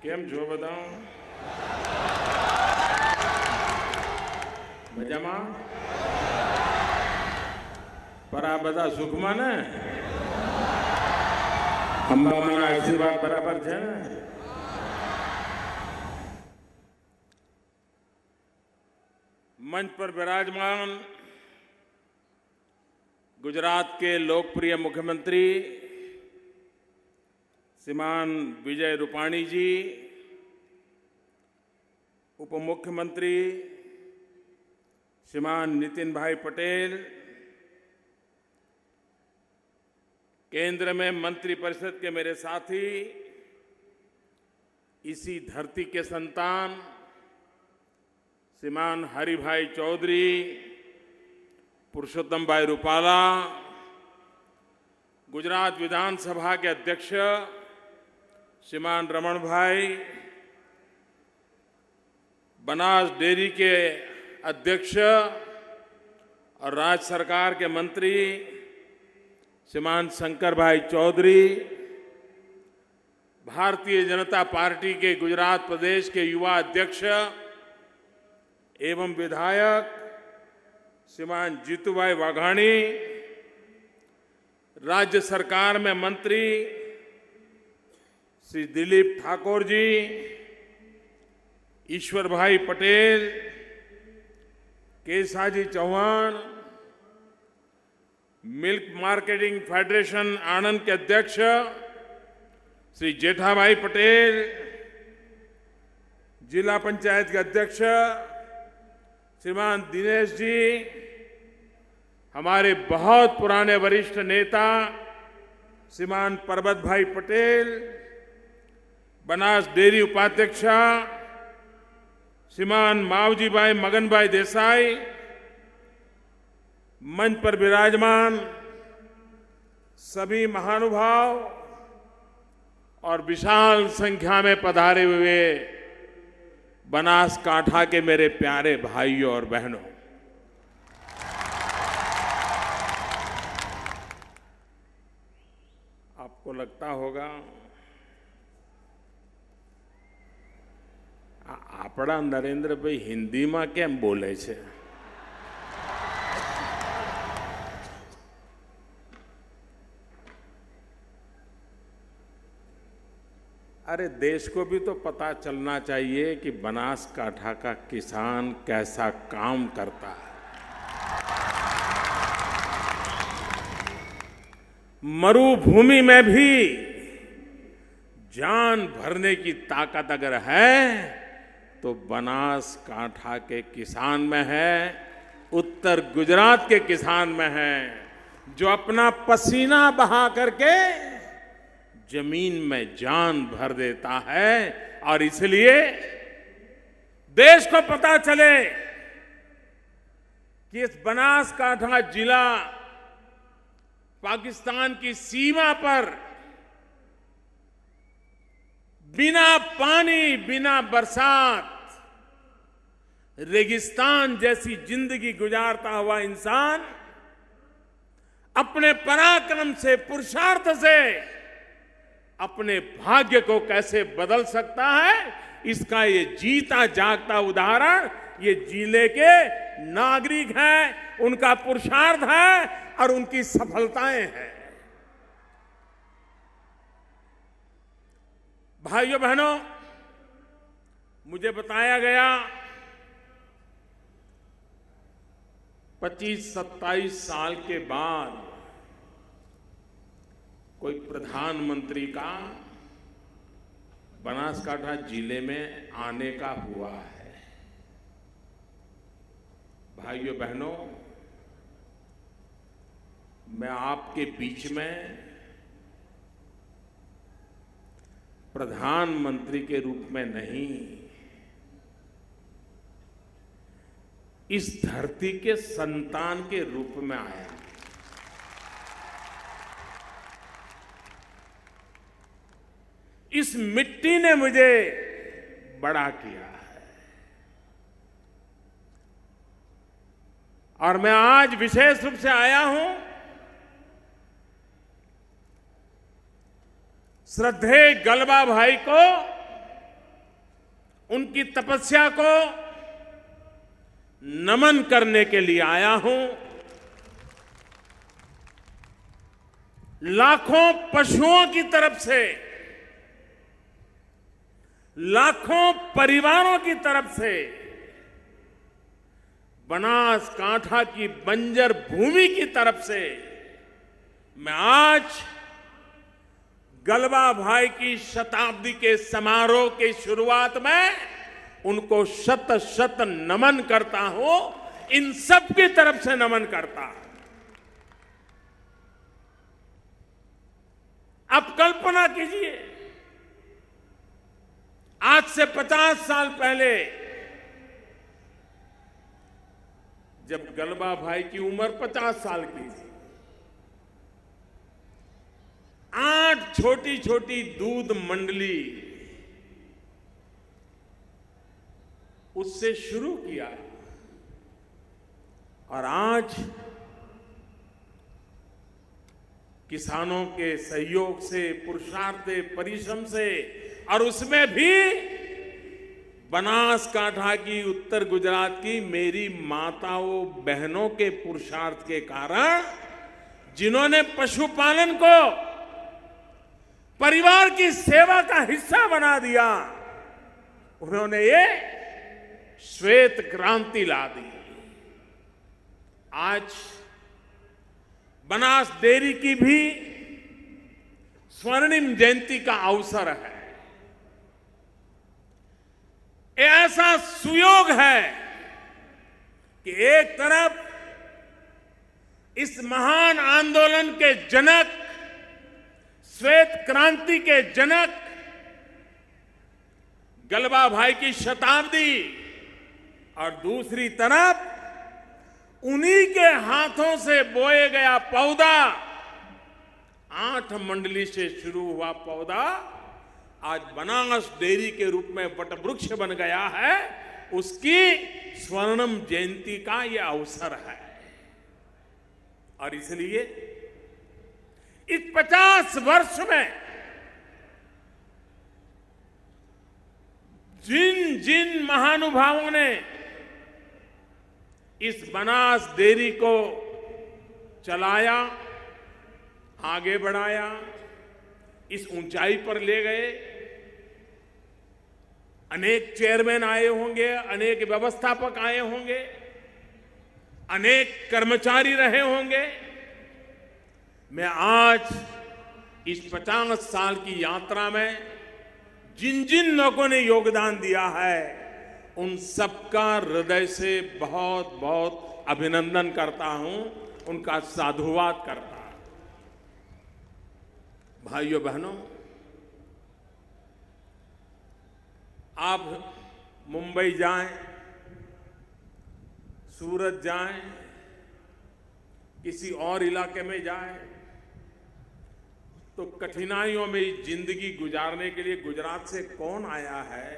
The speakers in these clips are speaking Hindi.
કેમ છો બધા? મજામાં? પર આ બધા સુખમાં ને? અંબામાના આશીર્વાદ બરાબર છે ને? मंच पर विराजमान गुजरात के लोकप्रिय मुख्यमंत्री श्रीमान विजय रूपाणी जी, उप मुख्यमंत्री श्रीमान नितिन भाई पटेल, केंद्र में मंत्रिपरिषद के मेरे साथी, इसी धरती के संतान श्रीमान हरिभाई चौधरी, पुरुषोत्तम भाई रूपाला, गुजरात विधानसभा के अध्यक्ष श्रीमान रमण भाई, बनास डेयरी के अध्यक्ष और राज्य सरकार के मंत्री श्रीमान शंकर भाई चौधरी, भारतीय जनता पार्टी के गुजरात प्रदेश के युवा अध्यक्ष एवं विधायक श्रीमान जीतूभाई वाघाणी, राज्य सरकार में मंत्री Shri Dilip Thakur ji, Ishwar bhai Patel, Kesaji Chauhan, Milk Marketing Federation Anand के अध्यक्ष श्री जेठाभाई पटेल, जिला पंचायत के अध्यक्ष श्रीमान दिनेश जी, हमारे बहुत पुराने वरिष्ठ नेता श्रीमान परबत भाई पटेल, बनास डेयरी उपाध्यक्ष श्रीमान मावजी भाई मगन भाई देसाई, मंच पर विराजमान सभी महानुभाव और विशाल संख्या में पधारे हुए बनासकांठा के मेरे प्यारे भाइयों और बहनों, आपको लगता होगा આપણા નરેન્દ્રભાઈ હિન્દીમાં કેમ બોલે છે? अरे देश को भी तो पता चलना चाहिए कि बनासकांठा का किसान कैसा काम करता है। मरुभूमि में भी जान भरने की ताकत अगर है तो बनासकांठा के किसान में है, उत्तर गुजरात के किसान में है, जो अपना पसीना बहा करके जमीन में जान भर देता है। और इसलिए देश को पता चले कि इस बनासकांठा जिला पाकिस्तान की सीमा पर बिना पानी, बिना बरसात, रेगिस्तान जैसी जिंदगी गुजारता हुआ इंसान अपने पराक्रम से, पुरुषार्थ से अपने भाग्य को कैसे बदल सकता है, इसका ये जीता जागता उदाहरण ये जिले के नागरिक हैं, उनका पुरुषार्थ है और उनकी सफलताएं हैं। भाइयों बहनों, मुझे बताया गया 25-27 साल के बाद कोई प्रधानमंत्री का बनासकांठा जिले में आने का हुआ है। भाइयों बहनों, मैं आपके बीच में प्रधानमंत्री के रूप में नहीं, इस धरती के संतान के रूप में आया। इस मिट्टी ने मुझे बड़ा किया है और मैं आज विशेष रूप से आया हूं श्रद्धेय गलबा भाई को उनकी तपस्या को नमन करने के लिए आया हूं। लाखों पशुओं की तरफ से, लाखों परिवारों की तरफ से बनासकांठा की बंजर भूमि की तरफ से मैं आज गलबा भाई की शताब्दी के समारोह की शुरुआत में उनको शत शत नमन करता हूं। इन सब की तरफ से नमन करता हूं। अब कल्पना कीजिए, आज से 50 साल पहले जब गलबा भाई की उम्र 50 साल की थी, 8 छोटी छोटी दूध मंडली उससे शुरू किया और आज किसानों के सहयोग से, पुरुषार्थ से, परिश्रम से और उसमें भी बनासकांठा की, उत्तर गुजरात की मेरी माताओं बहनों के पुरुषार्थ के कारण, जिन्होंने पशुपालन को परिवार की सेवा का हिस्सा बना दिया, उन्होंने ये श्वेत क्रांति ला दी। आज बनास डेयरी की भी स्वर्णिम जयंती का अवसर है। ऐसा सुयोग है कि एक तरफ इस महान आंदोलन के जनक, श्वेत क्रांति के जनक गलबा भाई की शताब्दी और दूसरी तरफ उन्हीं के हाथों से बोए गया पौधा, 8 मंडली से शुरू हुआ पौधा आज बनास डेयरी के रूप में वटवृक्ष बन गया है। उसकी स्वर्णिम जयंती का यह अवसर है और इसलिए इस 50 वर्ष में जिन जिन महानुभावों ने इस बनास डेयरी को चलाया, आगे बढ़ाया, इस ऊंचाई पर ले गए, अनेक चेयरमैन आए होंगे, अनेक व्यवस्थापक आए होंगे, अनेक कर्मचारी रहे होंगे। मैं आज इस 50 साल की यात्रा में जिन जिन लोगों ने योगदान दिया है, उन सबका हृदय से बहुत बहुत अभिनंदन करता हूं, उनका साधुवाद करता हूं। भाइयों बहनों, आप मुंबई जाएं, सूरत जाएं, किसी और इलाके में जाएं, तो कठिनाइयों में जिंदगी गुजारने के लिए गुजरात से कौन आया है,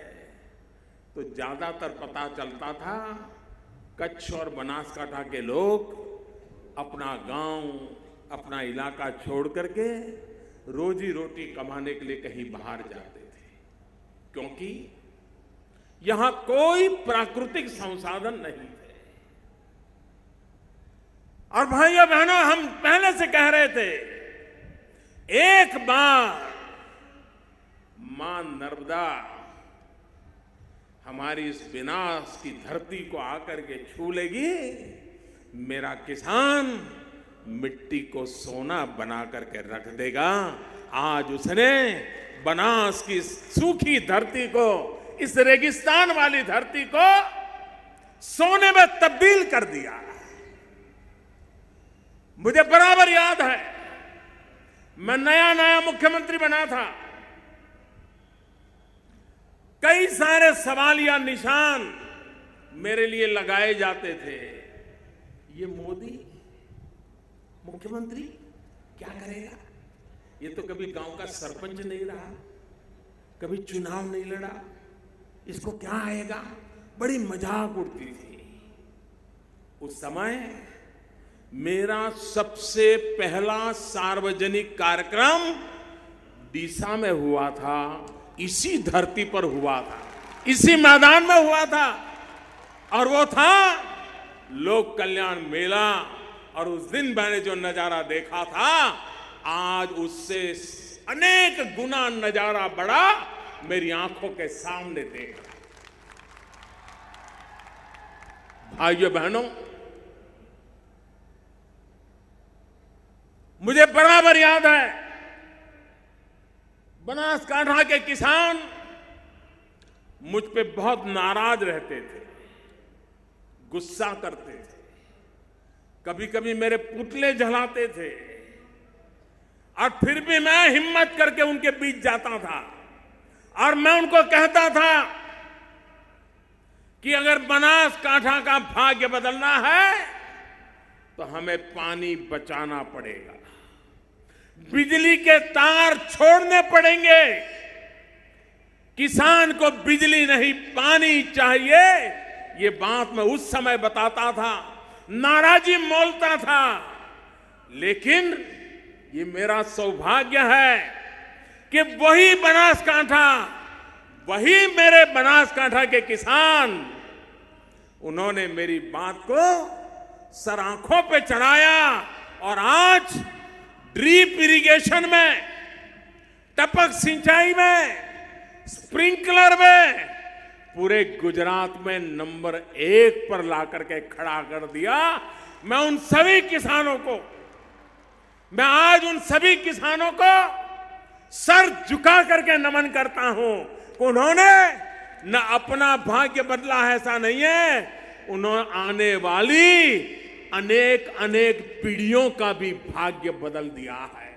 तो ज्यादातर पता चलता था कच्छ और बनासकांठा के लोग अपना गांव, अपना इलाका छोड़ करके रोजी रोटी कमाने के लिए कहीं बाहर जाते थे, क्योंकि यहां कोई प्राकृतिक संसाधन नहीं थे। और भाइयों बहनों, हम पहले से कह रहे थे, एक बार मां नर्मदा हमारी इस विनाश की धरती को आकर के छू लेगी, मेरा किसान मिट्टी को सोना बना करके रख देगा। आज उसने बनास की सूखी धरती को, इस रेगिस्तान वाली धरती को सोने में तब्दील कर दिया। मुझे बराबर याद है, मैं नया नया मुख्यमंत्री बना था, कई सारे सवालिया निशान मेरे लिए लगाए जाते थे। ये मोदी मुख्यमंत्री क्या करेगा? ये तो कभी गांव का सरपंच नहीं रहा, कभी चुनाव नहीं लड़ा, इसको क्या आएगा? बड़ी मजाक उड़ती थी। उस समय मेरा सबसे पहला सार्वजनिक कार्यक्रम डीसा में हुआ था, इसी धरती पर हुआ था, इसी मैदान में हुआ था और वो था लोक कल्याण मेला। और उस दिन मैंने जो नजारा देखा था, आज उससे अनेक गुना नजारा बड़ा मेरी आंखों के सामने देख रहा। भाइयों बहनों, मुझे बराबर याद है बनासकांठा के किसान मुझ पे बहुत नाराज रहते थे, गुस्सा करते थे, कभी कभी मेरे पुतले जलाते थे, और फिर भी मैं हिम्मत करके उनके बीच जाता था और मैं उनको कहता था कि अगर बनासकांठा का भाग्य बदलना है तो हमें पानी बचाना पड़ेगा, बिजली के तार छोड़ने पड़ेंगे, किसान को बिजली नहीं पानी चाहिए। ये बात मैं उस समय बताता था, नाराजी मोलता था, लेकिन ये मेरा सौभाग्य है कि वही बनासकांठा, वही मेरे बनासकांठा के किसान, उन्होंने मेरी बात को सर आंखों पे चढ़ाया और आज ड्रीप इरिगेशन में, टपक सिंचाई में, स्प्रिंकलर में पूरे गुजरात में नंबर 1 पर लाकर के खड़ा कर दिया। मैं उन सभी किसानों को, मैं आज उन सभी किसानों को सर झुका करके नमन करता हूं। उन्होंने न अपना भाग्य बदला है, ऐसा नहीं है, उन्होंने आने वाली अनेक अनेक पीढ़ियों का भी भाग्य बदल दिया है।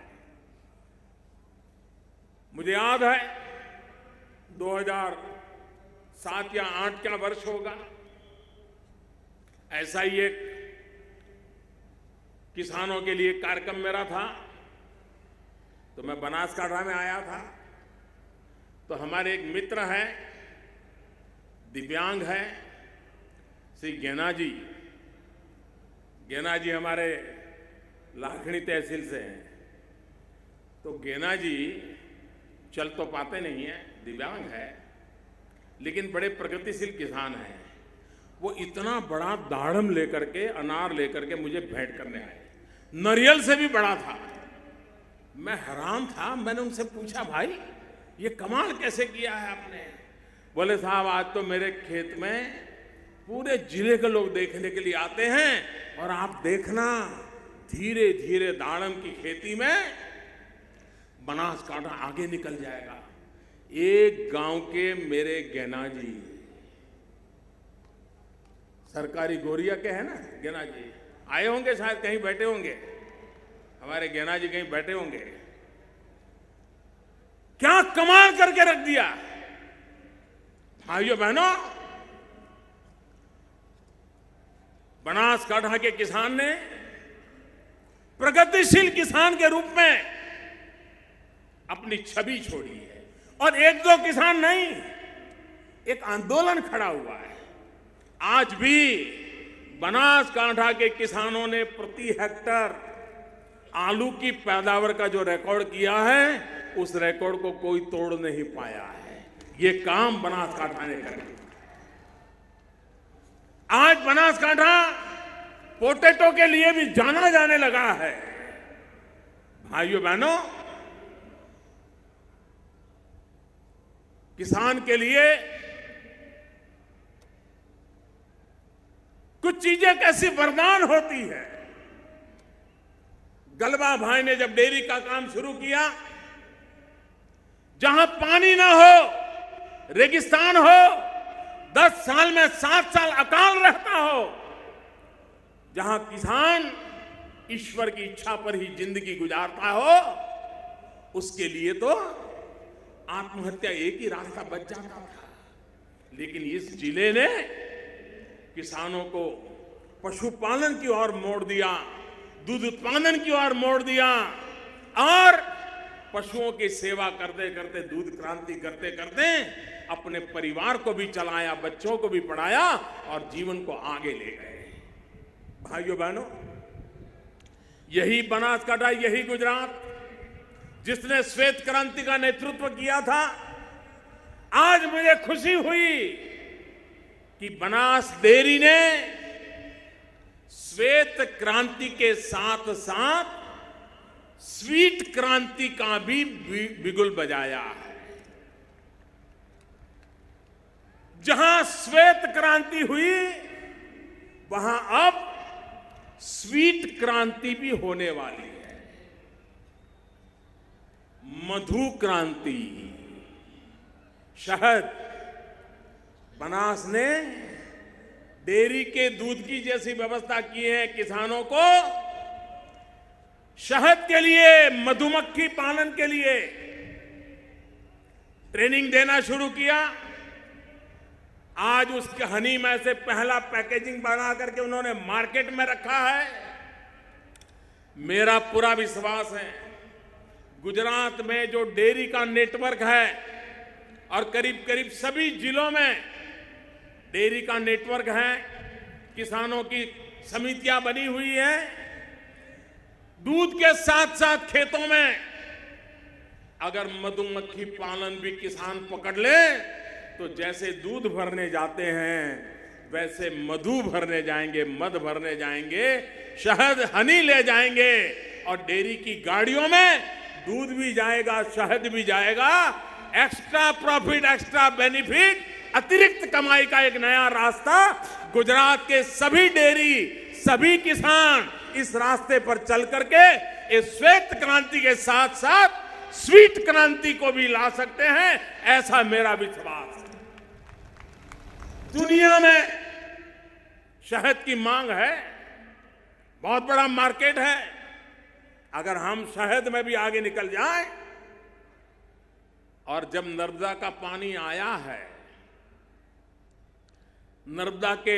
मुझे याद है 2007 या 2008 का वर्ष होगा, ऐसा ही एक किसानों के लिए कार्यक्रम मेरा था, तो मैं बनासकांठा में आया था। तो हमारे एक मित्र हैं, दिव्यांग है, श्री गेना जी। गेना जी हमारे लाखनी तहसील से हैं। तो गेना जी चल तो पाते नहीं है, दिव्यांग है, लेकिन बड़े प्रगतिशील किसान हैं। वो इतना बड़ा दाढ़म लेकर के, अनार लेकर के मुझे भेंट करने आए, नारियल से भी बड़ा था। मैं हैरान था, मैंने उनसे पूछा, भाई ये कमाल कैसे किया है आपने? बोले साहब, आज तो मेरे खेत में पूरे जिले के लोग देखने के लिए आते हैं और आप देखना धीरे धीरे दाड़म की खेती में बनासकांठा आगे निकल जाएगा। एक गांव के मेरे गेना जी, सरकारी गोरिया के हैं ना गेना जी, आए होंगे, शायद कहीं बैठे होंगे, हमारे गेना जी कहीं बैठे होंगे। क्या कमाल करके रख दिया भाइयों बहनों। बनासकांठा के किसान ने प्रगतिशील किसान के रूप में अपनी छवि छोड़ी है, और एक दो किसान नहीं, एक आंदोलन खड़ा हुआ है। आज भी बनासकांठा के किसानों ने प्रति हेक्टर आलू की पैदावार का जो रिकॉर्ड किया है, उस रिकॉर्ड को कोई तोड़ नहीं पाया है। ये काम बनासकांठा ने कर दिया। आज बनासकांठा पोटैटो के लिए भी जाना जाने लगा है। भाइयों बहनों, किसान के लिए कुछ चीजें कैसी वरदान होती है। गलबा भाई ने जब डेयरी का काम शुरू किया, जहां पानी ना हो, रेगिस्तान हो, 10 साल में 7 साल अकाल रहता हो, जहां किसान ईश्वर की इच्छा पर ही जिंदगी गुजारता हो, उसके लिए तो आत्महत्या एक ही रास्ता बच जाता था। लेकिन इस जिले ने किसानों को पशुपालन की ओर मोड़ दिया, दूध उत्पादन की ओर मोड़ दिया, और पशुओं की सेवा करते करते, दूध क्रांति करते करते अपने परिवार को भी चलाया, बच्चों को भी पढ़ाया और जीवन को आगे ले गए। भाइयों बहनों, यही बनासकांठा, यही गुजरात जिसने श्वेत क्रांति का नेतृत्व किया था, आज मुझे खुशी हुई कि बनास डेयरी ने श्वेत क्रांति के साथ साथ स्वीट क्रांति का भी बिगुल बजाया है। जहां श्वेत क्रांति हुई वहां अब स्वीट क्रांति भी होने वाली है। मधु क्रांति, शहद, बनास ने डेयरी के दूध की जैसी व्यवस्था की है। किसानों को शहद के लिए, मधुमक्खी पालन के लिए ट्रेनिंग देना शुरू किया। आज उसके हनी में से पहला पैकेजिंग बना करके उन्होंने मार्केट में रखा है। मेरा पूरा विश्वास है गुजरात में जो डेयरी का नेटवर्क है और करीब करीब सभी जिलों में डेयरी का नेटवर्क है, किसानों की समितियां बनी हुई हैं। दूध के साथ साथ खेतों में अगर मधुमक्खी पालन भी किसान पकड़ ले तो जैसे दूध भरने जाते हैं वैसे मधु भरने जाएंगे, मध भरने जाएंगे, शहद, हनी ले जाएंगे और डेयरी की गाड़ियों में दूध भी जाएगा, शहद भी जाएगा। एक्स्ट्रा प्रॉफिट, एक्स्ट्रा बेनिफिट, अतिरिक्त कमाई का एक नया रास्ता गुजरात के सभी डेयरी, सभी किसान इस रास्ते पर चल करके इस श्वेत क्रांति के साथ साथ स्वीट क्रांति को भी ला सकते हैं, ऐसा मेरा विश्वास है। दुनिया में शहद की मांग है, बहुत बड़ा मार्केट है। अगर हम शहद में भी आगे निकल जाएं, और जब नर्मदा का पानी आया है, नर्मदा के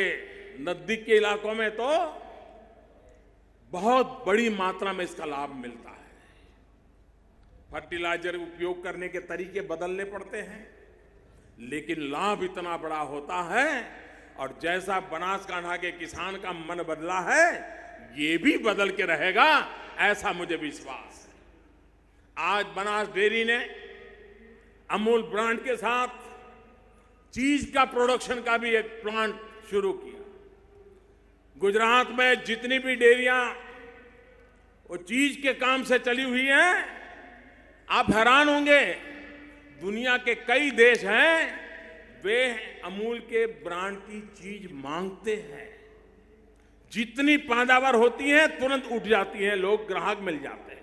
नजदीक के इलाकों में तो बहुत बड़ी मात्रा में इसका लाभ मिलता है। फर्टिलाइजर उपयोग करने के तरीके बदलने पड़ते हैं, लेकिन लाभ इतना बड़ा होता है। और जैसा बनासकांठा के किसान का मन बदला है, ये भी बदल के रहेगा, ऐसा मुझे विश्वास है। आज बनास डेयरी ने अमूल ब्रांड के साथ चीज का प्रोडक्शन का भी एक प्लांट शुरू किया। गुजरात में जितनी भी डेयरियां वो चीज के काम से चली हुई हैं, आप हैरान होंगे, दुनिया के कई देश हैं वे अमूल के ब्रांड की चीज मांगते हैं। जितनी पैदावार होती है तुरंत उठ जाती है, लोग ग्राहक मिल जाते हैं।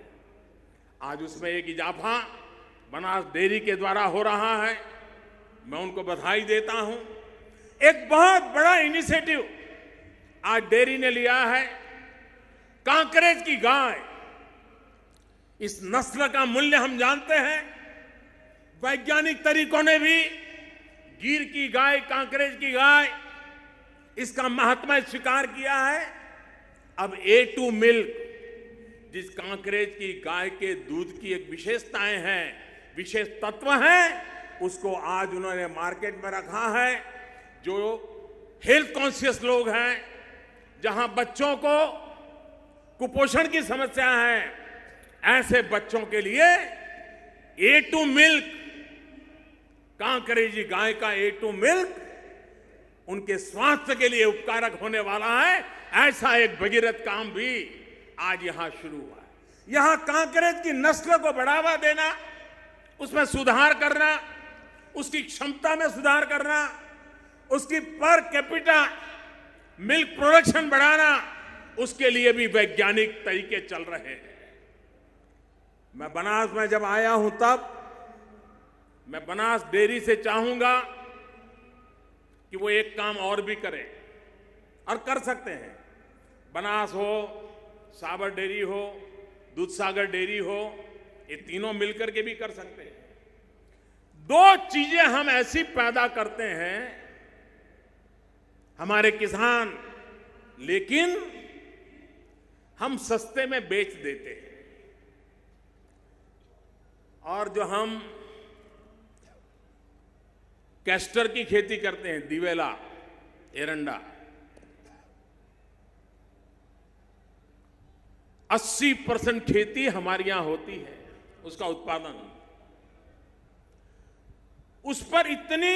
आज उसमें एक इजाफा बनास डेयरी के द्वारा हो रहा है, मैं उनको बधाई देता हूं। एक बहुत बड़ा इनिशिएटिव आज डेयरी ने लिया है, कांकरेज की गाय। इस नस्ल का मूल्य हम जानते हैं, वैज्ञानिक तरीकों ने भी गिर की गाय, कांकरेज की गाय, इसका महत्व स्वीकार किया है। अब A2 मिल्क, जिस कांकरेज की गाय के दूध की एक विशेषताएं हैं, विशेष तत्व हैं, उसको आज उन्होंने मार्केट में रखा है। जो हेल्थ कॉन्शियस लोग हैं, जहां बच्चों को कुपोषण की समस्या है, ऐसे बच्चों के लिए A2 मिल्क, कांकरेजी गाय का A2 मिल्क उनके स्वास्थ्य के लिए उपकारक होने वाला है। ऐसा एक भगीरथ काम भी आज यहां शुरू हुआ है। यहां कांकरेज की नस्ल को बढ़ावा देना, उसमें सुधार करना, उसकी क्षमता में सुधार करना, उसकी पर कैपिटा मिल्क प्रोडक्शन बढ़ाना, उसके लिए भी वैज्ञानिक तरीके चल रहे हैं। मैं बनास में जब आया हूं तब मैं बनास डेयरी से चाहूंगा कि वो एक काम और भी करें, और कर सकते हैं। बनास हो, साबर डेयरी हो, दूधसागर डेयरी हो, ये तीनों मिलकर के भी कर सकते हैं। दो चीजें हम ऐसी पैदा करते हैं हमारे किसान, लेकिन हम सस्ते में बेच देते हैं। और जो हम कैस्टर की खेती करते हैं, दिवेला, एरंडा, 80% खेती हमारे यहां होती है, उसका उत्पादन। उस पर इतनी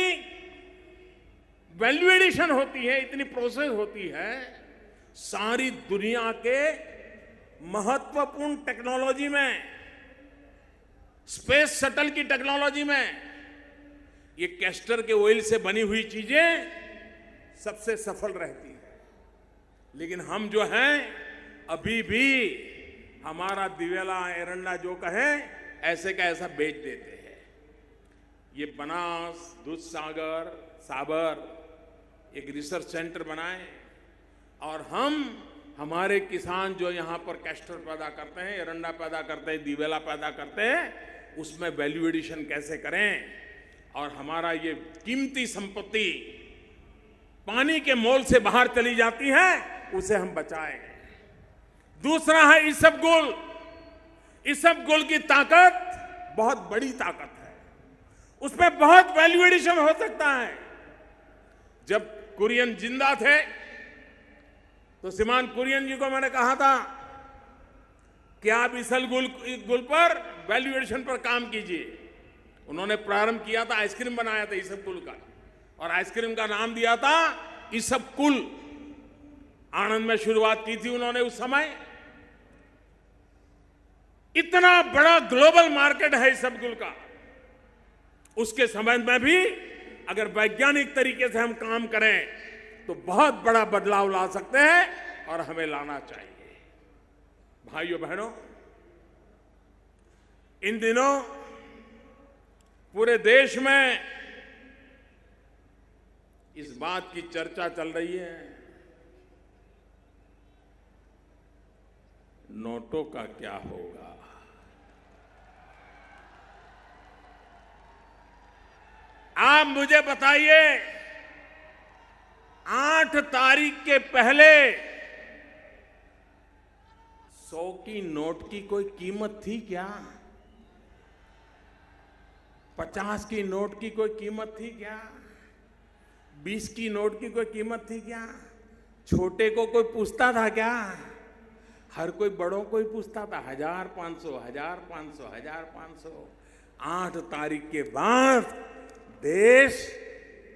वैल्यू एडिशन होती है, इतनी प्रोसेस होती है, सारी दुनिया के महत्वपूर्ण टेक्नोलॉजी में, स्पेस शटल की टेक्नोलॉजी में ये कैस्टर के ऑयल से बनी हुई चीजें सबसे सफल रहती है। लेकिन हम जो हैं अभी भी हमारा दिवेला एरंडा जो कहे ऐसे का ऐसा बेच देते हैं। ये बनास, दूधसागर, साबर एक रिसर्च सेंटर बनाए और हमारे किसान जो यहाँ पर कैस्टर पैदा करते हैं, एरंडा पैदा करते हैं, दिवेला पैदा करते हैं, उसमें वैल्यू एडिशन कैसे करें और हमारा ये कीमती संपत्ति पानी के मोल से बाहर चली जाती है उसे हम बचाएं। दूसरा है इसबगोल। इसबगोल की ताकत बहुत बड़ी ताकत है, उसमें बहुत वैल्यू एडिशन हो सकता है। जब कुरियन जिंदा थे तो श्रीमान कुरियन जी को मैंने कहा था कि आप इसबगोल पर वैल्यू एडिशन पर काम कीजिए। उन्होंने प्रारंभ किया था, आइसक्रीम बनाया था इसबगोल का और आइसक्रीम का नाम दिया था इसबकुल। आनंद में शुरुआत की थी उन्होंने उस समय। इतना बड़ा ग्लोबल मार्केट है इसबगोल का, उसके संबंध में भी अगर वैज्ञानिक तरीके से हम काम करें तो बहुत बड़ा बदलाव ला सकते हैं और हमें लाना चाहिए। भाइयों बहनों, इन दिनों पूरे देश में इस बात की चर्चा चल रही है, नोटों का क्या होगा। आप मुझे बताइए, 8 तारीख के पहले 100 की नोट की कोई कीमत थी क्या? 50 की नोट की कोई कीमत थी क्या? 20 की नोट की कोई कीमत थी क्या? छोटे को कोई पूछता था क्या? हर कोई बड़ों को ही पूछता था 1500, 1500, 1500। 8 तारीख के बाद देश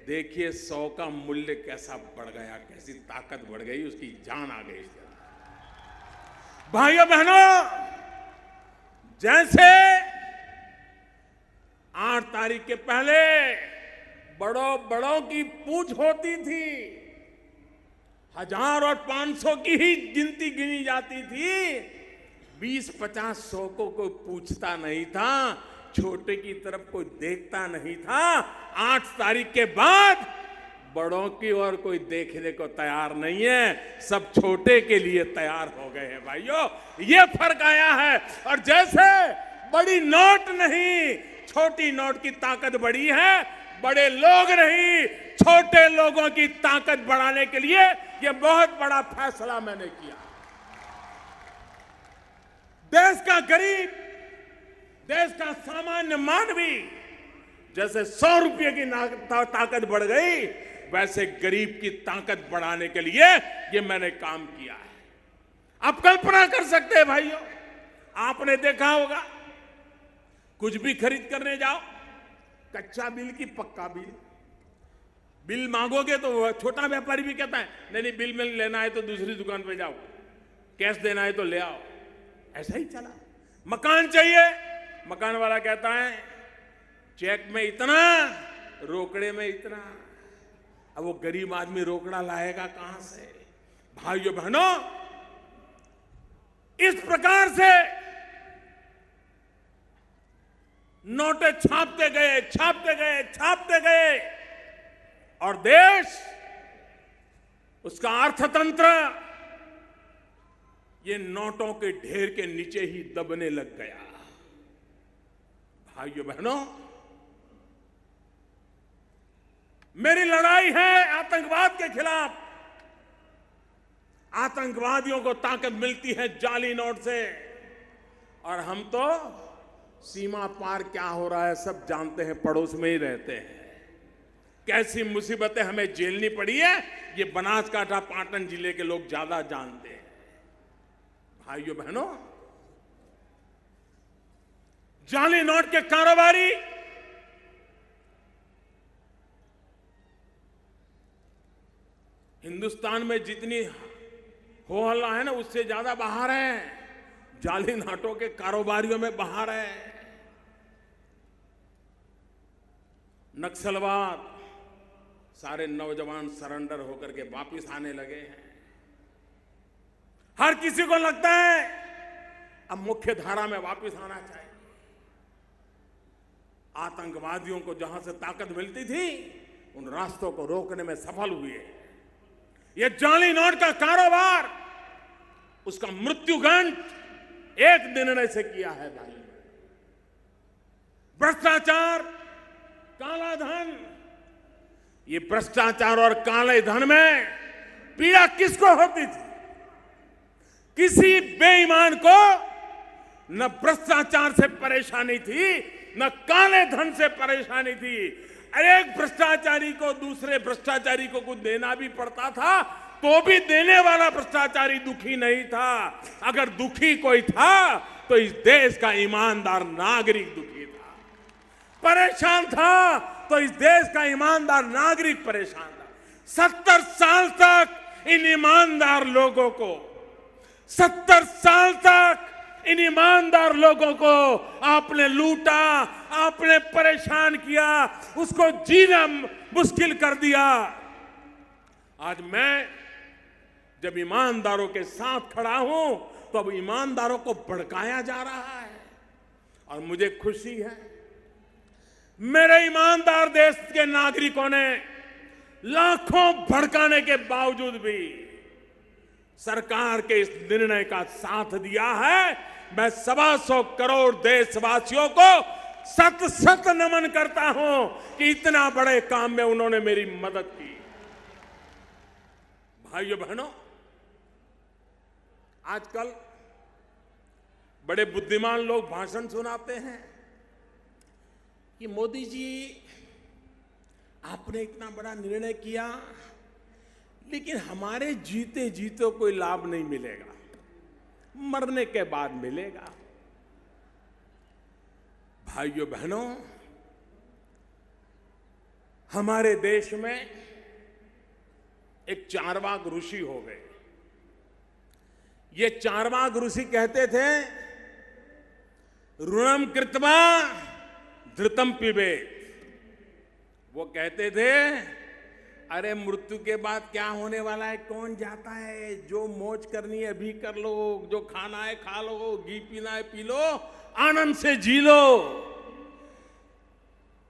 देखिए 100 का मूल्य कैसा बढ़ गया, कैसी ताकत बढ़ गई, उसकी जान आ गई। भाइयों बहनों, जैसे 8 तारीख के पहले बड़ों की पूछ होती थी, 1000 और 500 की ही गिनती गिनी जाती थी, 20, 50, 100 को कोई पूछता नहीं था, छोटे की तरफ कोई देखता नहीं था। 8 तारीख के बाद बड़ों की ओर कोई देखने को तैयार नहीं है, सब छोटे के लिए तैयार हो गए हैं। भाइयों, ये फर्क आया है। और जैसे बड़ी नोट नहीं, छोटी नोट की ताकत बड़ी है, बड़े लोग नहीं, छोटे लोगों की ताकत बढ़ाने के लिए ये बहुत बड़ा फैसला मैंने किया। देश का गरीब, देश का सामान्य मानवी, जैसे 100 रुपये की ताकत बढ़ गई, वैसे गरीब की ताकत बढ़ाने के लिए ये मैंने काम किया है। आप कल्पना कर सकते हैं भाइयों, आपने देखा होगा कुछ भी खरीद करने जाओ, कच्चा बिल की पक्का बिल, बिल मांगोगे तो छोटा व्यापारी भी कहता है नहीं बिल में लेना है तो दूसरी दुकान पे जाओ, कैश देना है तो ले आओ। ऐसा ही चला। मकान चाहिए, मकान वाला कहता है चेक में इतना, रोकड़े में इतना। अब वो गरीब आदमी रोकड़ा लाएगा कहां से? भाइयों बहनों, इस प्रकार से नोटें छापते गए, छापते गए, छापते गए और देश, उसका अर्थतंत्र ये नोटों के ढेर के नीचे ही दबने लग गया। भाइयों बहनों, मेरी लड़ाई है आतंकवाद के खिलाफ। आतंकवादियों को ताकत मिलती है जाली नोट से, और हम तो सीमा पार क्या हो रहा है सब जानते हैं, पड़ोस में ही रहते हैं। कैसी मुसीबतें हमें झेलनी पड़ी है ये बनासकांठा पाटन जिले के लोग ज्यादा जानते हैं। भाइयों बहनों, जाली नोट के कारोबारी हिंदुस्तान में जितनी हो हल्ला है ना, उससे ज्यादा बाहर है, जाली नोटों के कारोबारियों में बाहर है। नक्सलवाद, सारे नौजवान सरेंडर होकर के वापस आने लगे हैं। हर किसी को लगता है अब मुख्य धारा में वापस आना चाहिए। आतंकवादियों को जहां से ताकत मिलती थी, उन रास्तों को रोकने में सफल हुए। ये जाली नोट का कारोबार, उसका मृत्युगंठ एक निर्णय से किया है भाई। भ्रष्टाचार, काला धन, ये भ्रष्टाचार और काले धन में पीड़ा किसको होती थी? किसी बेईमान को न भ्रष्टाचार से परेशानी थी, न काले धन से परेशानी थी। एक भ्रष्टाचारी को दूसरे भ्रष्टाचारी को कुछ देना भी पड़ता था, तो भी देने वाला भ्रष्टाचारी दुखी नहीं था। अगर दुखी कोई था तो इस देश का ईमानदार नागरिक दुखी था। परेशान था तो इस देश का ईमानदार नागरिक परेशान था। 70 साल तक इन ईमानदार लोगों को, 70 साल तक इन ईमानदार लोगों को आपने लूटा, आपने परेशान किया, उसको जीना मुश्किल कर दिया। आज मैं जब ईमानदारों के साथ खड़ा हूं, तो अब ईमानदारों को भड़काया जा रहा है और मुझे खुशी है। मेरे ईमानदार देश के नागरिकों ने लाखों भड़काने के बावजूद भी सरकार के इस निर्णय का साथ दिया है। मैं 125 करोड़ देशवासियों को सत सत नमन करता हूं कि इतना बड़े काम में उन्होंने मेरी मदद की। भाइयों बहनों, आजकल बड़े बुद्धिमान लोग भाषण सुनाते हैं कि मोदी जी आपने इतना बड़ा निर्णय किया, लेकिन हमारे जीते जीते कोई लाभ नहीं मिलेगा, मरने के बाद मिलेगा। भाइयों बहनों, हमारे देश में एक चारवाक ऋषि हो गए। ये चारवाक ऋषि कहते थे, ऋणम कृत्वा धृतम पिबेत। वो कहते थे, अरे मृत्यु के बाद क्या होने वाला है कौन जाता है, जो मौज करनी है अभी कर लो, जो खाना है खा लो, घी पीना है पी लो, आनंद से जी लो।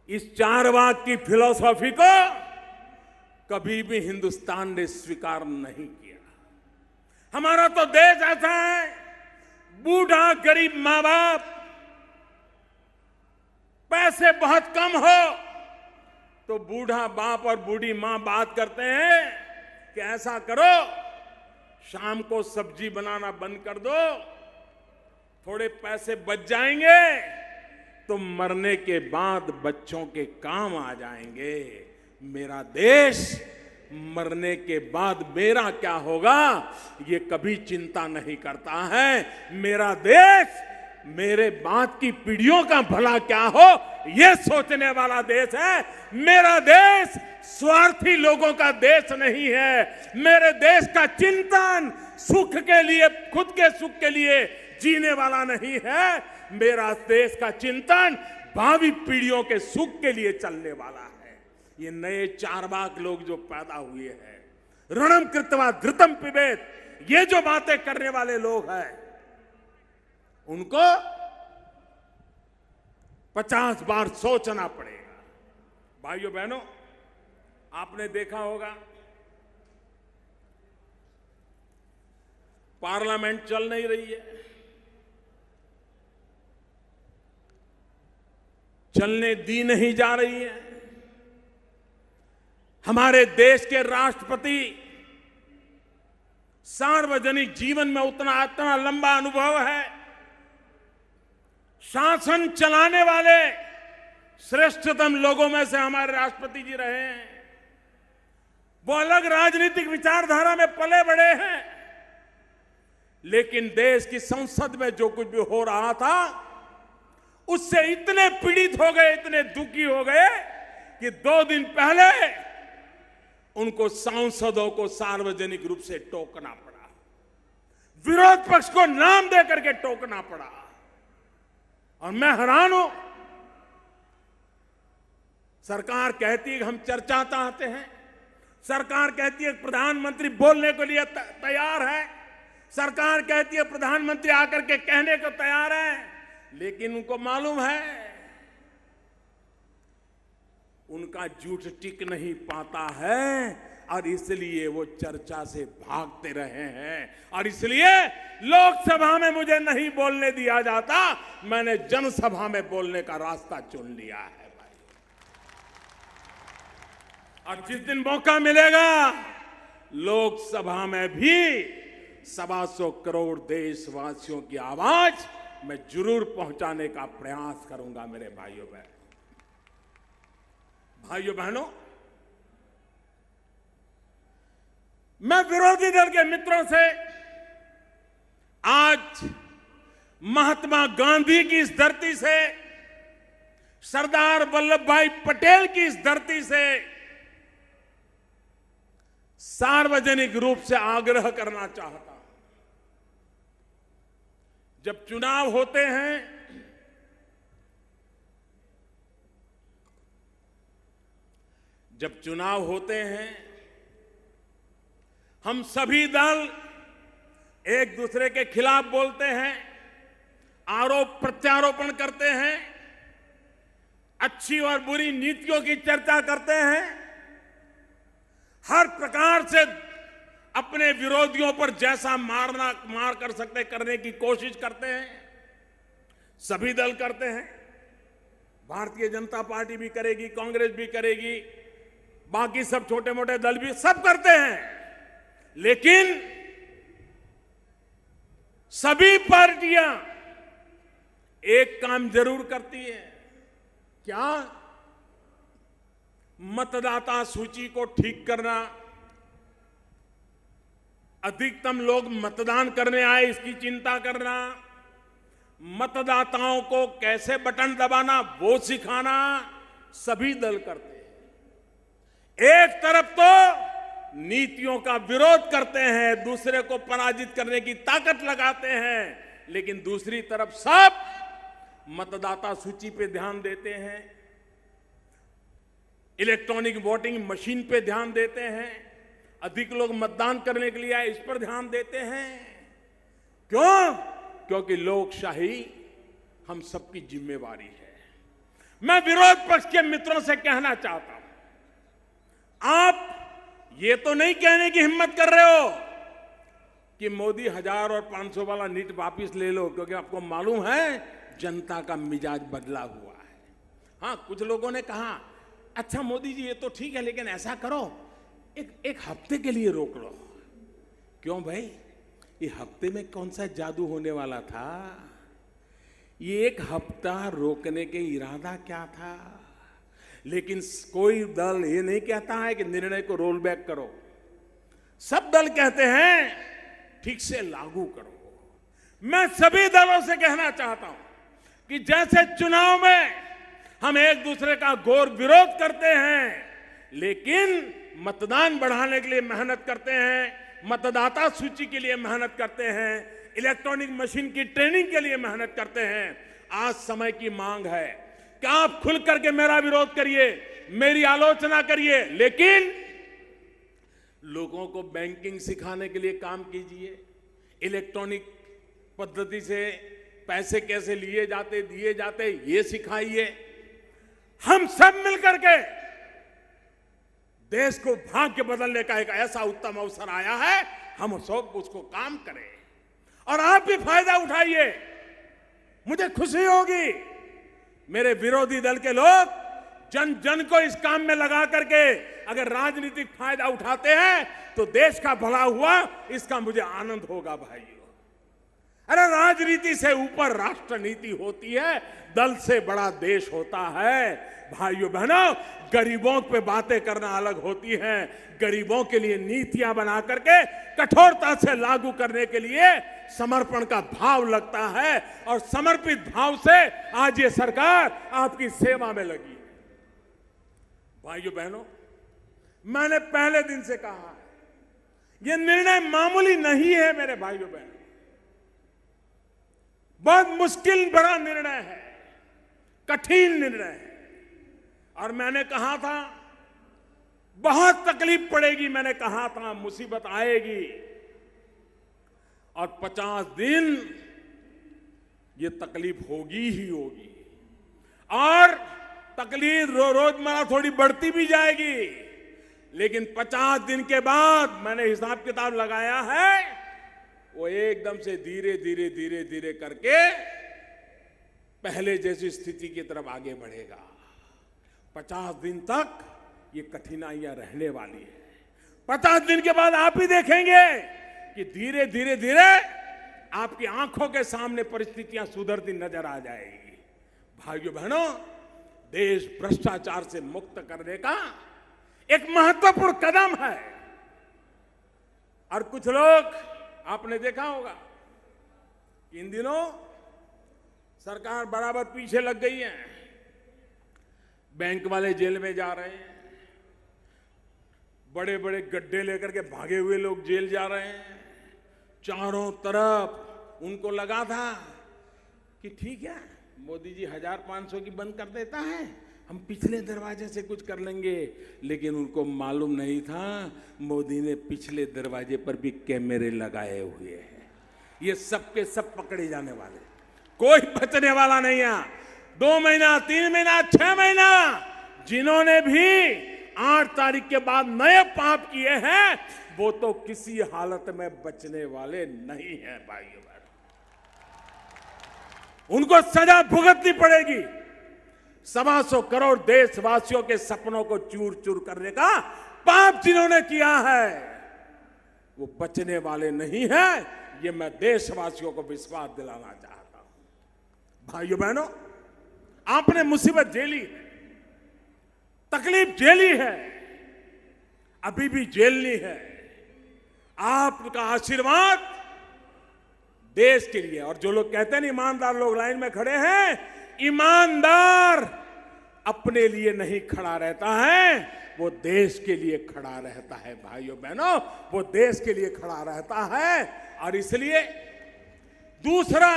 इस चारवाक की फिलॉसफी को कभी भी हिंदुस्तान ने स्वीकार नहीं किया। हमारा तो देश ऐसा है, बूढ़ा गरीब मां बाप, पैसे बहुत कम हो तो बूढ़ा बाप और बूढ़ी मां बात करते हैं कि ऐसा करो, शाम को सब्जी बनाना बंद कर दो, थोड़े पैसे बच जाएंगे तो मरने के बाद बच्चों के काम आ जाएंगे। मेरा देश मरने के बाद मेरा क्या होगा ये कभी चिंता नहीं करता है। मेरा देश मेरे बाद की पीढ़ियों का भला क्या हो ये सोचने वाला देश है। मेरा देश स्वार्थी लोगों का देश नहीं है। मेरे देश का चिंतन सुख के लिए, खुद के सुख के लिए जीने वाला नहीं है। मेरा देश का चिंतन भावी पीढ़ियों के सुख के लिए चलने वाला है। ये नए चारवाक लोग जो पैदा हुए हैं, ऋणम कृत्वा धृतम पिबेत, ये जो बातें करने वाले लोग हैं, उनको 50 बार सोचना पड़ेगा। भाइयों बहनों, आपने देखा होगा पार्लियामेंट चल नहीं रही है, चलने दी नहीं जा रही है। हमारे देश के राष्ट्रपति सार्वजनिक जीवन में उतना लंबा अनुभव है, शासन चलाने वाले श्रेष्ठतम लोगों में से हमारे राष्ट्रपति जी रहे हैं। वो अलग राजनीतिक विचारधारा में पले बड़े हैं, लेकिन देश की संसद में जो कुछ भी हो रहा था उससे इतने पीड़ित हो गए, इतने दुखी हो गए कि 2 दिन पहले उनको सांसदों को सार्वजनिक रूप से टोकना पड़ा, विरोध पक्ष को नाम देकर के टोकना पड़ा। और मैं हैरान हूं, सरकार कहती है कि हम चर्चा चाहते हैं, सरकार कहती है प्रधानमंत्री बोलने के लिए तैयार है, सरकार कहती है प्रधानमंत्री आकर के कहने को तैयार है, लेकिन उनको मालूम है उनका झूठ टिक नहीं पाता है और इसलिए वो चर्चा से भागते रहे हैं। और इसलिए लोकसभा में मुझे नहीं बोलने दिया जाता, मैंने जनसभा में बोलने का रास्ता चुन लिया है भाई। और जिस दिन मौका मिलेगा लोकसभा में भी 125 करोड़ देशवासियों की आवाज मैं जरूर पहुंचाने का प्रयास करूंगा। मेरे भाइयों बहनों, मैं विरोधी दल के मित्रों से आज महात्मा गांधी की इस धरती से, सरदार वल्लभ भाई पटेल की इस धरती से सार्वजनिक रूप से आग्रह करना चाहता हूं। जब चुनाव होते हैं हम सभी दल एक दूसरे के खिलाफ बोलते हैं, आरोप प्रत्यारोपण करते हैं, अच्छी और बुरी नीतियों की चर्चा करते हैं, हर प्रकार से अपने विरोधियों पर जैसा मार कर सकते करने की कोशिश करते हैं। सभी दल करते हैं, भारतीय जनता पार्टी भी करेगी, कांग्रेस भी करेगी, बाकी सब छोटे मोटे दल भी सब करते हैं। लेकिन सभी पार्टियां एक काम जरूर करती है, क्या? मतदाता सूची को ठीक करना, अधिकतम लोग मतदान करने आए इसकी चिंता करना, मतदाताओं को कैसे बटन दबाना वो सिखाना सभी दल करते हैं। एक तरफ तो नीतियों का विरोध करते हैं, दूसरे को पराजित करने की ताकत लगाते हैं, लेकिन दूसरी तरफ सब मतदाता सूची पे ध्यान देते हैं, इलेक्ट्रॉनिक वोटिंग मशीन पे ध्यान देते हैं, अधिक लोग मतदान करने के लिए आए इस पर ध्यान देते हैं। क्यों? क्योंकि लोकशाही हम सबकी जिम्मेवारी है। मैं विरोध पक्ष के मित्रों से कहना चाहता हूं, आप ये तो नहीं कहने की हिम्मत कर रहे हो कि मोदी 1000 और 500 वाला नीट वापिस ले लो, क्योंकि आपको मालूम है जनता का मिजाज बदला हुआ है। हां, कुछ लोगों ने कहा अच्छा मोदी जी ये तो ठीक है, लेकिन ऐसा करो एक हफ्ते के लिए रोक लो। क्यों भाई? ये हफ्ते में कौन सा जादू होने वाला था? ये एक हफ्ता रोकने के इरादा क्या था? लेकिन कोई दल ये नहीं कहता है कि निर्णय को रोल बैक करो, सब दल कहते हैं ठीक से लागू करो। मैं सभी दलों से कहना चाहता हूं कि जैसे चुनाव में हम एक दूसरे का घोर विरोध करते हैं, लेकिन मतदान बढ़ाने के लिए मेहनत करते हैं, मतदाता सूची के लिए मेहनत करते हैं, इलेक्ट्रॉनिक मशीन की ट्रेनिंग के लिए मेहनत करते हैं। आज समय की मांग है कि आप खुल करके मेरा विरोध करिए, मेरी आलोचना करिए, लेकिन लोगों को बैंकिंग सिखाने के लिए काम कीजिए, इलेक्ट्रॉनिक पद्धति से पैसे कैसे लिए जाते दिए जाते ये सिखाइए। हम सब मिलकर के देश को भाग्य बदलने का एक ऐसा उत्तम अवसर आया है, हम सब उसको काम करें और आप भी फायदा उठाइए। मुझे खुशी होगी मेरे विरोधी दल के लोग जन जन को इस काम में लगा करके अगर राजनीतिक फायदा उठाते हैं तो देश का भला हुआ, इसका मुझे आनंद होगा भाइयों। अरे राजनीति से ऊपर राष्ट्र नीति होती है, दल से बड़ा देश होता है। भाइयों बहनों, गरीबों पे बातें करना अलग होती है, गरीबों के लिए नीतियां बना करके कठोरता से लागू करने के लिए समर्पण का भाव लगता है, और समर्पित भाव से आज ये सरकार आपकी सेवा में लगी है। भाइयों बहनों, मैंने पहले दिन से कहा है यह निर्णय मामूली नहीं है मेरे भाइयों बहनों, बहुत मुश्किल बड़ा निर्णय है, कठिन निर्णय है। और मैंने कहा था बहुत तकलीफ पड़ेगी, मैंने कहा था मुसीबत आएगी, और 50 दिन ये तकलीफ होगी ही होगी, और तकलीफ रोजमर्रा थोड़ी बढ़ती भी जाएगी, लेकिन 50 दिन के बाद मैंने हिसाब किताब लगाया है, वो एकदम से धीरे धीरे धीरे धीरे करके पहले जैसी स्थिति की तरफ आगे बढ़ेगा। 50 दिन तक ये कठिनाइयां रहने वाली है। 50 दिन के बाद आप ही देखेंगे कि धीरे धीरे धीरे आपकी आंखों के सामने परिस्थितियां सुधरती नजर आ जाएगी। भाइयों बहनों, देश भ्रष्टाचार से मुक्त करने का एक महत्वपूर्ण कदम है। और कुछ लोग, आपने देखा होगा इन दिनों सरकार बराबर पीछे लग गई है, बैंक वाले जेल में जा रहे हैं, बड़े बड़े गड्ढे लेकर के भागे हुए लोग जेल जा रहे हैं, चारों तरफ उनको लगा था कि ठीक है मोदी जी 1500 की बंद कर देता है, हम पिछले दरवाजे से कुछ कर लेंगे, लेकिन उनको मालूम नहीं था मोदी ने पिछले दरवाजे पर भी कैमरे लगाए हुए हैं। ये सब के सब पकड़े जाने वाले, कोई बचने वाला नहीं है। 2 महीना, 3 महीना, 6 महीना, जिन्होंने भी 8 तारीख के बाद नए पाप किए हैं वो तो किसी हालत में बचने वाले नहीं है भाइयों बहनों, उनको सजा भुगतनी पड़ेगी। 125 करोड़ देशवासियों के सपनों को चूर चूर करने का पाप जिन्होंने किया है वो बचने वाले नहीं है, ये मैं देशवासियों को विश्वास दिलाना चाहता हूं। भाइयों बहनों, आपने मुसीबत झेली है, तकलीफ झेली है, अभी भी झेलनी है। आपका आशीर्वाद देश के लिए, और जो लोग कहते हैं ईमानदार लोग लाइन में खड़े हैं, ईमानदार अपने लिए नहीं खड़ा रहता है, वो देश के लिए खड़ा रहता है। भाइयों बहनों, वो देश के लिए खड़ा रहता है। और इसलिए दूसरा,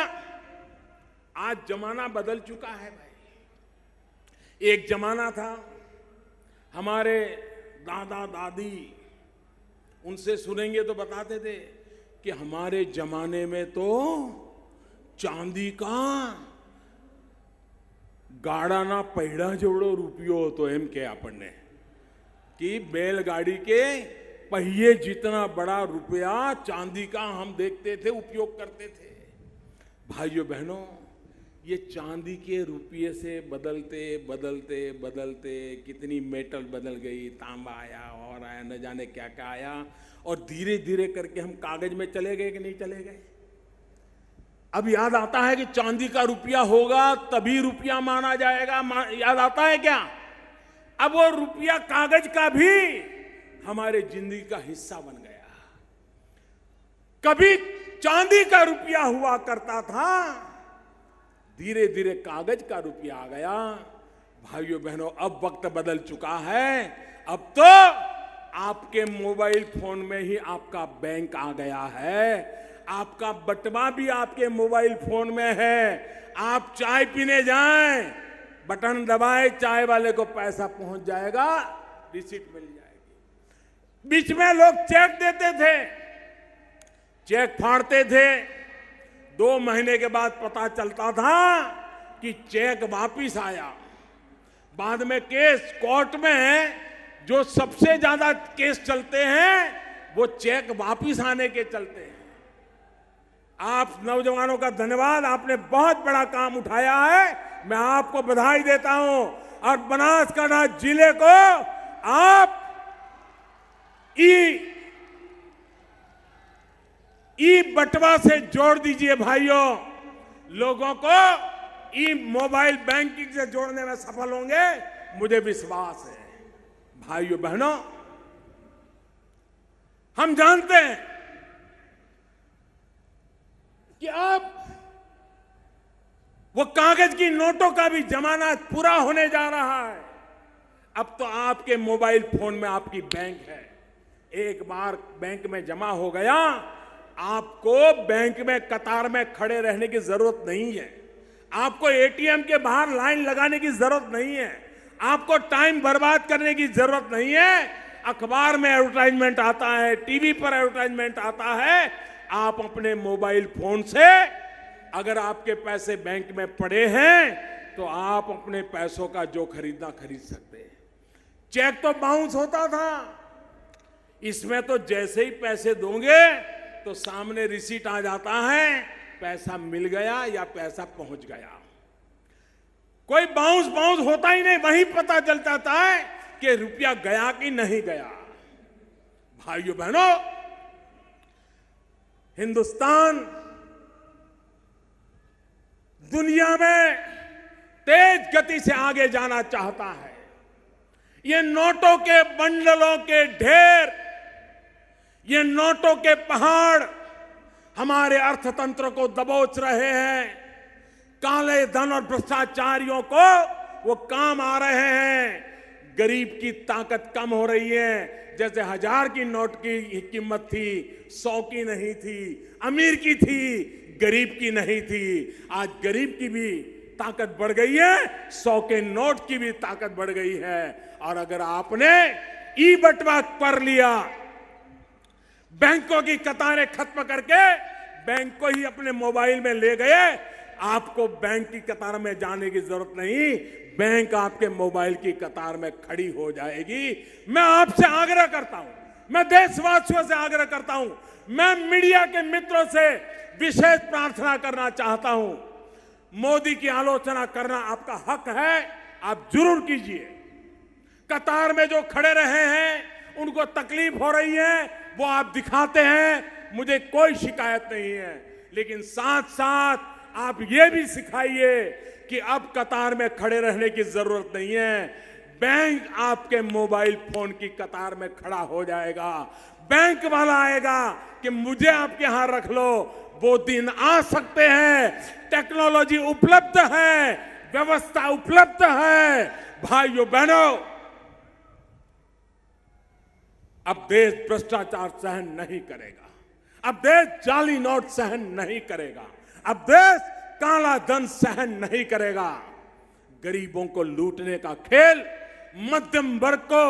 आज जमाना बदल चुका है भाई। एक जमाना था, हमारे दादा दादी, उनसे सुनेंगे तो बताते थे कि हमारे जमाने में तो चांदी का गाड़ा पहिड़ा जेवड़ो रुपयो होतो, एम के आपने कि बैलगाड़ी के पहिए जितना बड़ा रुपया चांदी का हम देखते थे, उपयोग करते थे। भाइयों बहनों, ये चांदी के रुपये से बदलते बदलते बदलते कितनी मेटल बदल गई, तांबा आया और आया, न जाने क्या क्या आया, और धीरे धीरे करके हम कागज में चले गए कि नहीं चले गए। अब याद आता है कि चांदी का रुपया होगा तभी रुपया माना जाएगा, याद आता है क्या? अब वो रुपया कागज का भी हमारे जिंदगी का हिस्सा बन गया। कभी चांदी का रुपया हुआ करता था, धीरे धीरे कागज का रुपया आ गया। भाइयों बहनों, अब वक्त बदल चुका है। अब तो आपके मोबाइल फोन में ही आपका बैंक आ गया है, आपका बटवा भी आपके मोबाइल फोन में है। आप चाय पीने जाएं, बटन दबाए, चाय वाले को पैसा पहुंच जाएगा, रिसीट मिल जाएगी। बीच में लोग चेक देते थे, चेक फाड़ते थे, 2 महीने के बाद पता चलता था कि चेक वापिस आया। बाद में केस कोर्ट में जो सबसे ज्यादा केस चलते हैं वो चेक वापिस आने के चलते हैं। आप नौजवानों का धन्यवाद, आपने बहुत बड़ा काम उठाया है, मैं आपको बधाई देता हूं। और बनासकांठा जिले को आप ई बटवा से जोड़ दीजिए भाइयों। लोगों को ई मोबाइल बैंकिंग से जोड़ने में सफल होंगे, मुझे विश्वास है। भाइयों बहनों, हम जानते हैं कि अब वो कागज की नोटों का भी जमाना पूरा होने जा रहा है। अब तो आपके मोबाइल फोन में आपकी बैंक है। एक बार बैंक में जमा हो गया, आपको बैंक में कतार में खड़े रहने की जरूरत नहीं है। आपको एटीएम के बाहर लाइन लगाने की जरूरत नहीं है। आपको टाइम बर्बाद करने की जरूरत नहीं है। अखबार में एडवर्टाइजमेंट आता है, टीवी पर एडवर्टाइजमेंट आता है। आप अपने मोबाइल फोन से अगर आपके पैसे बैंक में पड़े हैं तो आप अपने पैसों का जो खरीदना खरीद सकते हैं। चेक तो बाउंस होता था, इसमें तो जैसे ही पैसे दोगे तो सामने रिसीट आ जाता है, पैसा मिल गया या पैसा पहुंच गया। कोई बाउंस होता ही नहीं, वहीं पता चल जाता है कि रुपया गया कि नहीं गया। भाइयों बहनों, हिंदुस्तान दुनिया में तेज गति से आगे जाना चाहता है। ये नोटों के बंडलों के ढेर, ये नोटों के पहाड़ हमारे अर्थतंत्र को दबोच रहे हैं। काले धन और भ्रष्टाचारियों को वो काम आ रहे हैं। गरीब की ताकत कम हो रही है। जैसे 1000 की नोट की कीमत थी, 100 की नहीं थी, अमीर की थी, गरीब की नहीं थी। आज गरीब की भी ताकत बढ़ गई है, 100 के नोट की भी ताकत बढ़ गई है। और अगर आपने ई बटवा कर लिया, बैंकों की कतारें खत्म करके बैंक को ही अपने मोबाइल में ले गए, आपको बैंक की कतार में जाने की जरूरत नहीं, बैंक आपके मोबाइल की कतार में खड़ी हो जाएगी। मैं आपसे आग्रह करता हूं, मैं देशवासियों से आग्रह करता हूं, मैं मीडिया के मित्रों से विशेष प्रार्थना करना चाहता हूं। मोदी की आलोचना करना आपका हक है, आप जरूर कीजिए। कतार में जो खड़े रहे हैं, उनको तकलीफ हो रही है, वो आप दिखाते हैं, मुझे कोई शिकायत नहीं है। लेकिन साथ साथ आप ये भी सिखाइए कि अब कतार में खड़े रहने की जरूरत नहीं है। बैंक आपके मोबाइल फोन की कतार में खड़ा हो जाएगा। बैंक वाला आएगा कि मुझे आपके यहां रख लो। वो दिन आ सकते हैं। टेक्नोलॉजी उपलब्ध है, व्यवस्था उपलब्ध है। भाइयों बहनों, अब देश भ्रष्टाचार सहन नहीं करेगा। अब देश जाली नोट सहन नहीं करेगा। अब देश काला धन सहन नहीं करेगा। गरीबों को लूटने का खेल, मध्यम वर्ग को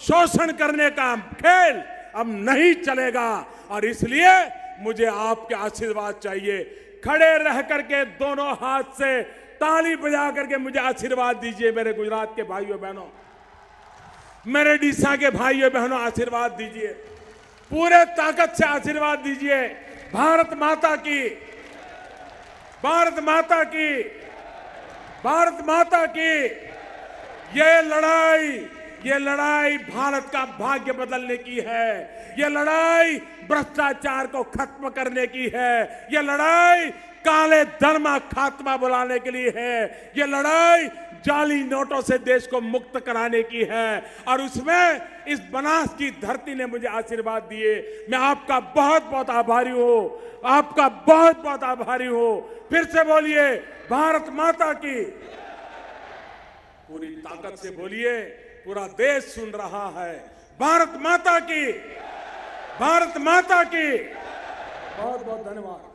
शोषण करने का खेल अब नहीं चलेगा। और इसलिए मुझे आपके आशीर्वाद चाहिए। खड़े रह करके दोनों हाथ से ताली बजा करके मुझे आशीर्वाद दीजिए। मेरे गुजरात के भाइयों बहनों, मेरे डीसा के भाइयों बहनों, आशीर्वाद दीजिए। पूरे ताकत से आशीर्वाद दीजिए। भारत माता की, भारत माता की, भारत माता की। ये लड़ाई भारत का भाग्य बदलने की है। ये लड़ाई भ्रष्टाचार को खत्म करने की है। ये लड़ाई काले धन का खात्मा बुलाने के लिए है। ये लड़ाई जाली नोटों से देश को मुक्त कराने की है। और उसमें इस बनास की धरती ने मुझे आशीर्वाद दिए। मैं आपका बहुत बहुत आभारी हूं, आपका बहुत बहुत आभारी हूं। फिर से बोलिए, भारत माता की। पूरी ताकत से बोलिए, पूरा देश सुन रहा है। भारत माता की, भारत माता की। बहुत बहुत धन्यवाद।